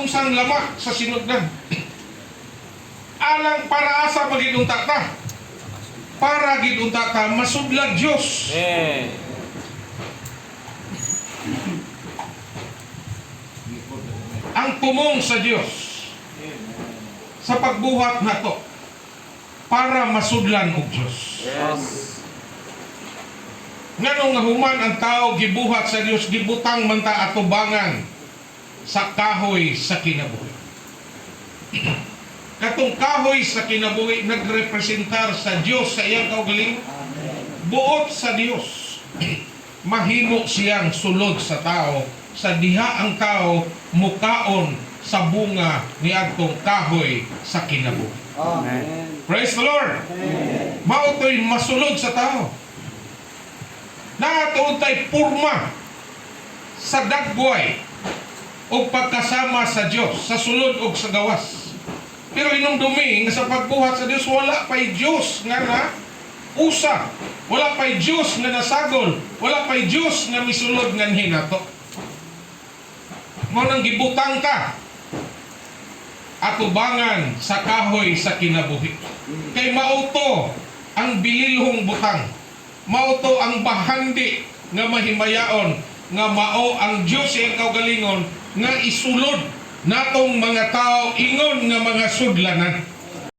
unsang lama sa sinugdan. Alang para asa magidunta ta? Para gidunta ta masudlag Dios. Ang tumong sa Dios sa pagbuhat nato para masudlan og Dios. Nganong nga human ang tao gibuhat sa Dios, gibutang man ta atubangan sa kahoy sa kinabuhi. Katong kahoy sa kinabuhi nagrepresentar sa Dios sa iyang kaugalingon. Buot sa Dios. Mahimo siyang sulod sa tao, sa diha ang tao mukaon sa bunga ni adtong kahoy sa kinabuhi. Amen. Praise the Lord. Mao to'y masulod sa tao. Naatuon tay purma sa dagway o pagkasama sa Diyos, sa sulod o sa gawas. Pero inumdumi nga sa pagbuhat sa Diyos, wala pa'y Diyos nga na usa. Wala pa'y Diyos nga nasagol. Wala pa'y Diyos nga misulod nga hinato. Mo nang gibutang ka atubangan sa kahoy sa kinabuhi. Kay mauto ang bililhong butang. Mauto ang bahandi nga mahimayaon nga mao ang Diyos iyang kaugalingon nga isulod natong mga tao ingon nga mga sudlanan.